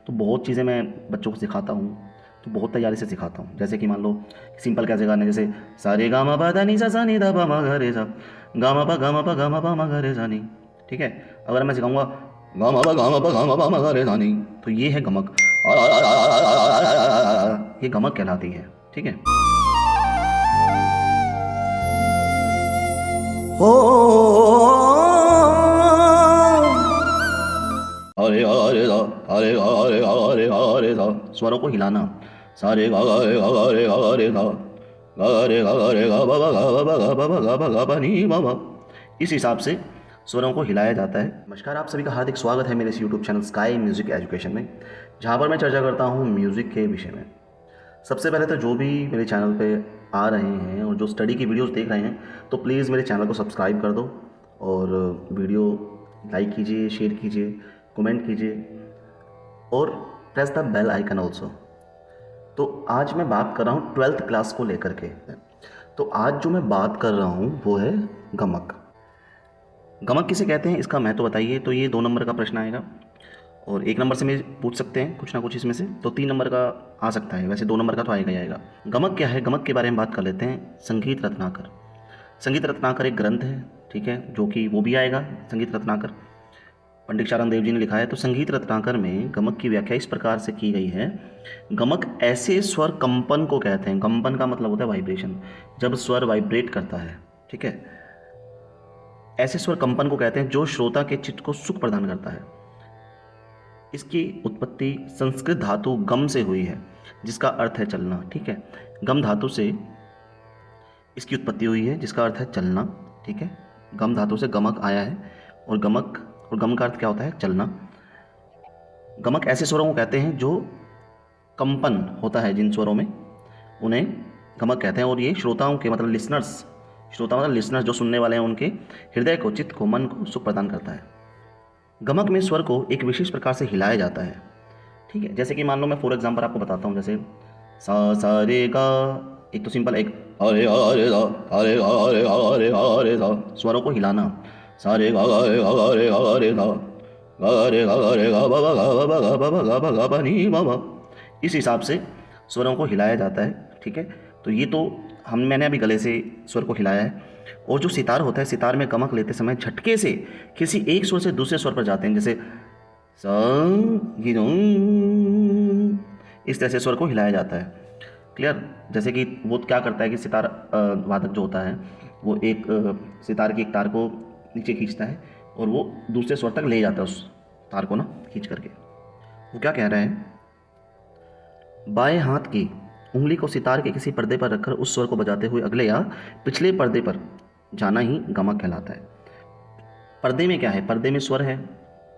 तो बहुत चीज़ें मैं बच्चों को सिखाता हूँ, तो बहुत तैयारी से सिखाता हूँ। जैसे कि मान लो सिंपल कैसे गाने, जैसे सारे गा मा पा धा नी सा नी धा पा मा गा रे सा, गा मा पा गा मा पा गा मा पा मा गा रे सा नी। ठीक है, अगर मैं सिखाऊंगा गा मा पा गा मा पा गा मा पा मा गा रे सा नी, तो ये है गमक, ये गमक कहलाती है। ठीक है। ओ अरे अरे गा, अरे गा, अरे गा, अरे गा, अरे गा, स्वरों को हिलाना, सारे गा गा रे गा गा रे गा गा रे गा, गा रे गा गा रे गा बा बा गा बा बा गा बा बा गा बा गा बा नी बा बा। इस हिसाब से स्वरों को हिलाया जाता है। नमस्कार, आप सभी का हार्दिक स्वागत है मेरे इस YouTube channel sky music education में, जहाँ पर मैं चर्चा करता हूँ म्यूज़िक के विषय में। सबसे पहले तो जो भी मेरे चैनल पे आ रहे हैं और जो स्टडी की वीडियोस देख रहे हैं, तो प्लीज़ मेरे चैनल को सब्सक्राइब कर दो और वीडियो लाइक कीजिए, शेयर कीजिए, कमेंट कीजिए और press the bell icon also. तो आज मैं बात कर रहा हूँ 12th क्लास को लेकर के। तो आज जो मैं बात कर रहा हूँ वो है गमक। गमक किसे कहते हैं इसका मैं तो बताइए। तो ये 2 नंबर का प्रश्न आएगा और 1 नंबर से में पूछ सकते हैं कुछ ना कुछ इसमें से, तो 3 नंबर का आ सकता है। वैसे 2 नंबर का तो आएगा ही आएगा। गमक क्या है, गमक के बारे में बात कर लेते हैं। संगीत रत्नाकर, संगीत रत्नाकर एक ग्रंथ है, ठीक है, जो कि वो भी आएगा। संगीत रत्नाकर पंडित चारण देव जी ने लिखा है। तो संगीत रत्नाकर में गमक की व्याख्या इस प्रकार से की गई है। गमक ऐसे स्वर कंपन को कहते हैं। कंपन का मतलब होता है वाइब्रेशन, जब स्वर वाइब्रेट करता है। ठीक है, ऐसे स्वर कंपन को कहते हैं जो श्रोता के चित्त को सुख प्रदान करता है। इसकी उत्पत्ति संस्कृत धातु गम से हुई है, जिसका अर्थ है चलना। ठीक है, गम धातु से इसकी उत्पत्ति हुई है, जिसका अर्थ है चलना। ठीक है, गम धातु से गमक आया है और गमक और गम का अर्थ क्या होता है, चलना। गमक ऐसे स्वरों को कहते हैं जो कंपन होता है जिन स्वरों में, उन्हें गमक कहते हैं। और ये श्रोताओं के मतलब लिसनर्स, श्रोता मतलब लिसनर्स जो सुनने वाले हैं, उनके हृदय को, चित्त को, मन को सुख प्रदान करता है। गमक में स्वर को एक विशेष प्रकार से हिलाया जाता है। ठीक है, जैसे कि मान लो मैं फॉर एग्जांपल आपको बताता हूँ, जैसे सा सा रे गा, एक तो सिंपल, एक अरे अरे गा, अरे अरे अरे अरे गा, स्वरों को हिलाना, सारे गा गा रे गा गा रे गा गा रे गा, गा रे गा गा रे गा बा बा गा बा बा गा बा बा गा बा गा बा नी बा बा। इस हिसाब से स्वरों को हिलाया जाता है। ठीक है, तो ये तो मैंने अभी गले से स्वर को हिलाया है। और जो सितार होता है, सितार में गमक लेते समय झटके से किसी एक स्वर से दूसरे स्वर पर जाते हैं, जैसे सा ये इस तरह से स्वर को हिलाया जाता है। क्लियर। जैसे कि वो क्या करता है कि सितार वादक जो होता है वो एक सितार की एक तार को नीचे खींचता है और वो दूसरे स्वर तक ले जाता है, उस तार को ना खींच करके। वो क्या कह रहा है, बाएं हाथ की उंगली को सितार के किसी पर्दे पर रखकर उस स्वर को बजाते हुए अगले या पिछले पर्दे पर जाना ही गमक कहलाता है। पर्दे में क्या है, पर्दे में स्वर है,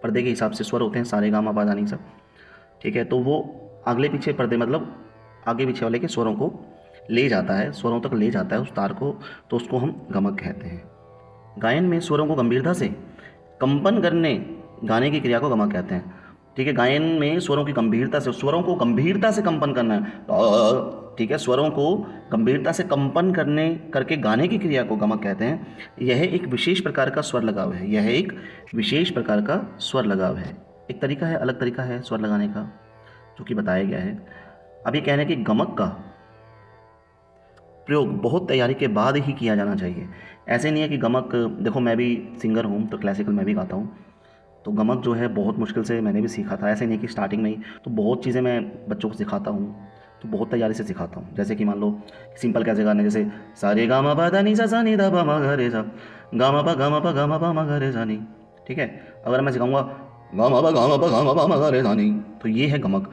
पर्दे के हिसाब से स्वर होते हैं, सारे गामा पा धा नी सा। ठीक है, तो वो अगले पीछे पर्दे मतलब आगे पीछे वाले के स्वरों को ले जाता है, स्वरों तक ले जाता है उस तार को, तो उसको हम गमक कहते हैं। गायन में स्वरों को गंभीरता से कंपन करने गाने की क्रिया को गमक कहते हैं। ठीक है, गायन में स्वरों की गंभीरता से, स्वरों को गंभीरता से कंपन करना है। ठीक है, स्वरों को गंभीरता से कंपन करने करके गाने की क्रिया को गमक कहते हैं। यह एक विशेष प्रकार का स्वर लगाव है, यह एक विशेष प्रकार का स्वर लगाव है। एक तरीका है, अलग तरीका है स्वर लगाने का, जो कि बताया गया है। अब ये कहना है कि गमक का प्रयोग बहुत तैयारी के बाद ही किया जाना चाहिए। ऐसे नहीं है कि गमक, देखो मैं भी सिंगर हूँ तो क्लासिकल मैं भी गाता हूँ, तो गमक जो है बहुत मुश्किल से मैंने भी सीखा था। ऐसे नहीं कि स्टार्टिंग में ही, तो बहुत चीज़ें मैं बच्चों को सिखाता हूँ, तो बहुत तैयारी से सिखाता हूँ। जैसे कि मान लो सिंपल कैसे गाने, जैसे सारे गा मा पा धा नी सा नी धा पा मा गा रे सा, गा मा पा गा मा पा गा मा पा मा गा रे सा नी। ठीक है, अगर मैं सिखाऊंगा गा मा पा गा मा पा गा मा पा मा गा रे सा नी, तो ये है गमक,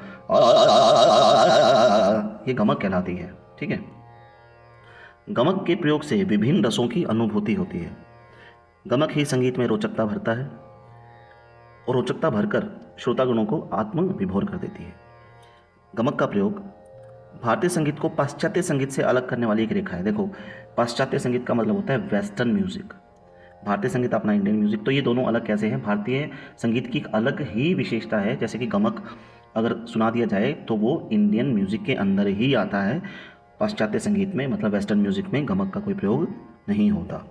ये गमक कहलाती है। ठीक है, गमक के प्रयोग से विभिन्न रसों की अनुभूति होती है। गमक ही संगीत में रोचकता भरता है और रोचकता भरकर श्रोतागणों को आत्म विभोर कर देती है। गमक का प्रयोग भारतीय संगीत को पाश्चात्य संगीत से अलग करने वाली एक रेखा है। देखो, पाश्चात्य संगीत का मतलब होता है वेस्टर्न म्यूजिक, भारतीय संगीत अपना इंडियन म्यूजिक। तो ये दोनों अलग कैसे हैं, भारतीय संगीत की एक अलग ही विशेषता है। जैसे कि गमक अगर सुना दिया जाए तो वो इंडियन म्यूजिक के अंदर ही आता है, पाश्चात्य संगीत में मतलब वेस्टर्न म्यूजिक में गमक का कोई प्रयोग नहीं होता।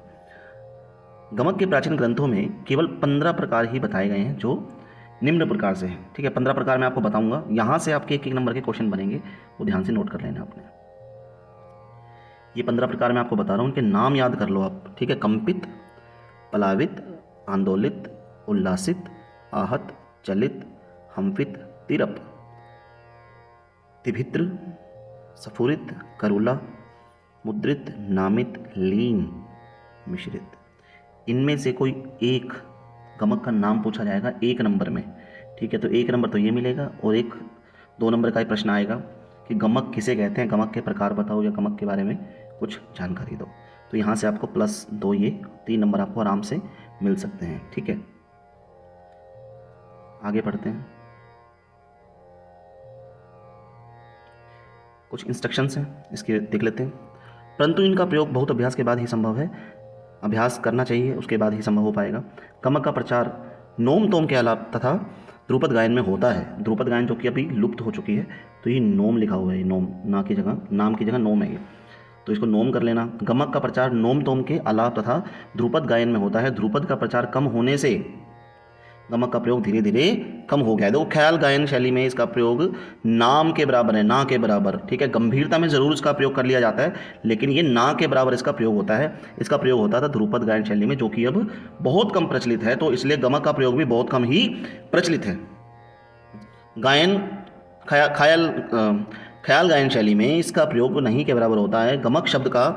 गमक के प्राचीन ग्रंथों में केवल 15 प्रकार ही बताए गए हैं जो निम्न प्रकार से हैं। ठीक है, 15 प्रकार मैं आपको बताऊंगा, यहाँ से आपके एक एक नंबर के क्वेश्चन बनेंगे, वो ध्यान से नोट कर लेना आपने। ये 15 प्रकार मैं आपको बता रहा हूँ, उनके नाम याद कर लो आप। ठीक है, कंपित, पलावित, आंदोलित, उल्लासित, आहत, चलित, हम्फित, तिरप, तिभित्र, स्फुरित, करुला, मुद्रित, नामित, लीन, मिश्रित। इनमें से कोई एक गमक का नाम पूछा जाएगा एक नंबर में। ठीक है, तो एक नंबर तो ये मिलेगा, और एक 2 नंबर का ही प्रश्न आएगा कि गमक किसे कहते हैं, गमक के प्रकार बताओ या गमक के बारे में कुछ जानकारी दो। तो यहाँ से आपको +2 ये 3 नंबर आपको आराम से मिल सकते हैं। ठीक है, आगे बढ़ते हैं। कुछ इंस्ट्रक्शंस हैं, इसके देख लेते हैं। परंतु इनका प्रयोग बहुत अभ्यास के बाद ही संभव है, अभ्यास करना चाहिए, उसके बाद ही संभव हो पाएगा। गमक का प्रचार नोम तोम के अलाप तथा ध्रुपद गायन में होता है। ध्रुपद गायन जो कि अभी लुप्त हो चुकी है, तो ये नोम लिखा हुआ है, नोम ना की जगह, नाम की जगह नोम है ये, तो इसको नोम कर लेना। गमक का प्रचार नोम तोम के आलाप तथा ध्रुपद गायन में होता है। ध्रुपद का प्रचार कम होने से गमक का प्रयोग धीरे धीरे कम हो गया है। देखो, ख्याल गायन शैली में इसका प्रयोग नाम के बराबर है, ना के बराबर। ठीक है, गंभीरता में ज़रूर इसका प्रयोग कर लिया जाता है, लेकिन ये ना के बराबर इसका प्रयोग होता है। इसका प्रयोग होता था ध्रुपद गायन शैली में, जो कि अब बहुत कम प्रचलित है, तो इसलिए गमक का प्रयोग भी बहुत कम ही प्रचलित है। गायन ख्याल गायन शैली में इसका प्रयोग नहीं के बराबर होता है। गमक शब्द का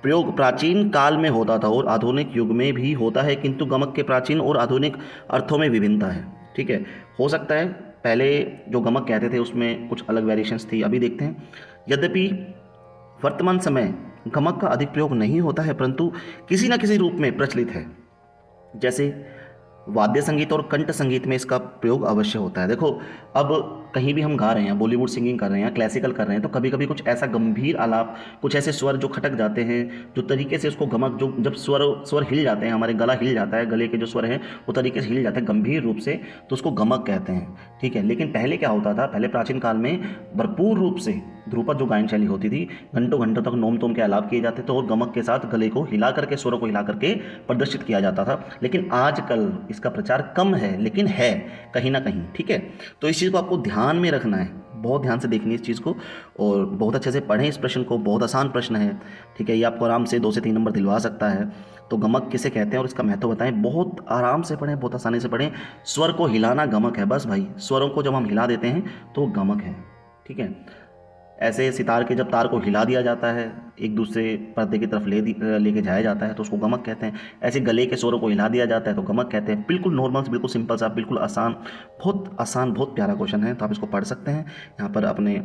प्रयोग प्राचीन काल में होता था और आधुनिक युग में भी होता है, किंतु गमक के प्राचीन और आधुनिक अर्थों में विभिन्नता है। ठीक है, हो सकता है पहले जो गमक कहते थे उसमें कुछ अलग वेरिएशंस थी, अभी देखते हैं। यद्यपि वर्तमान समय गमक का अधिक प्रयोग नहीं होता है, परंतु किसी न किसी रूप में प्रचलित है। जैसे वाद्य संगीत और कंठ संगीत में इसका प्रयोग अवश्य होता है। देखो, अब कहीं भी हम गा रहे हैं, बॉलीवुड सिंगिंग कर रहे हैं, क्लासिकल कर रहे हैं, तो कभी कभी कुछ ऐसा गंभीर आलाप, कुछ ऐसे स्वर जो खटक जाते हैं, जो तरीके से उसको गमक, जो जब स्वर हिल जाते हैं, हमारे गला हिल जाता है, गले के जो स्वर हैं वो तरीके से हिल जाते हैं गंभीर रूप से, तो उसको गमक कहते हैं। ठीक है, लेकिन पहले क्या होता था, पहले प्राचीन काल में भरपूर रूप से ध्रुपद जो गायन शैली होती थी, घंटों घंटों तक नोम तोम के आलाप किए जाते थे और गमक के साथ गले को हिला करके, स्वरों को हिला करके प्रदर्शित किया जाता था। लेकिन आजकल इसका प्रचार कम है, लेकिन है कहीं ना कहीं। ठीक है, तो इस चीज़ को आपको ध्यान में रखना है, बहुत ध्यान से देखनी है इस चीज़ को, और बहुत अच्छे से पढ़ें इस प्रश्न को, बहुत आसान प्रश्न है। ठीक है, ये आपको आराम से 2 से 3 नंबर दिलवा सकता है। तो गमक किसे कहते हैं और इसका महत्व बताएं, बहुत आराम से पढ़ें, बहुत आसानी से पढ़ें। स्वर को हिलाना गमक है, बस भाई, स्वरों को जब हम हिला देते हैं तो गमक है। ठीक है, ऐसे सितार के जब तार को हिला दिया जाता है, एक दूसरे पर्दे की तरफ लेके जाया जाता है, तो उसको गमक कहते हैं। ऐसे गले के स्वरों को हिला दिया जाता है तो गमक कहते हैं। बिल्कुल नॉर्मल, बिल्कुल सिंपल सा, बिल्कुल आसान, बहुत प्यारा क्वेश्चन है, तो आप इसको पढ़ सकते हैं। यहाँ पर अपने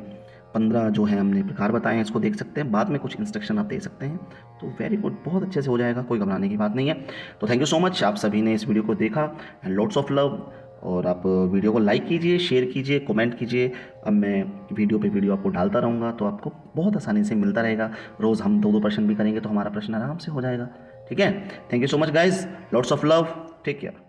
15 जो है हमने प्रकार बताए हैं, इसको देख सकते हैं, बाद में कुछ इंस्ट्रक्शन आप दे सकते हैं, तो वेरी गुड, बहुत अच्छे से हो जाएगा, कोई घबराने की बात नहीं है। तो थैंक यू सो मच, आप सभी ने इस वीडियो को देखा, एंड लॉट्स ऑफ लव। और आप वीडियो को लाइक कीजिए, शेयर कीजिए, कमेंट कीजिए। अब मैं वीडियो पे वीडियो आपको डालता रहूँगा, तो आपको बहुत आसानी से मिलता रहेगा। रोज़ हम 2-2 प्रश्न भी करेंगे, तो हमारा प्रश्न आराम से हो जाएगा। ठीक है, thank you so much guys, lots of love, take care.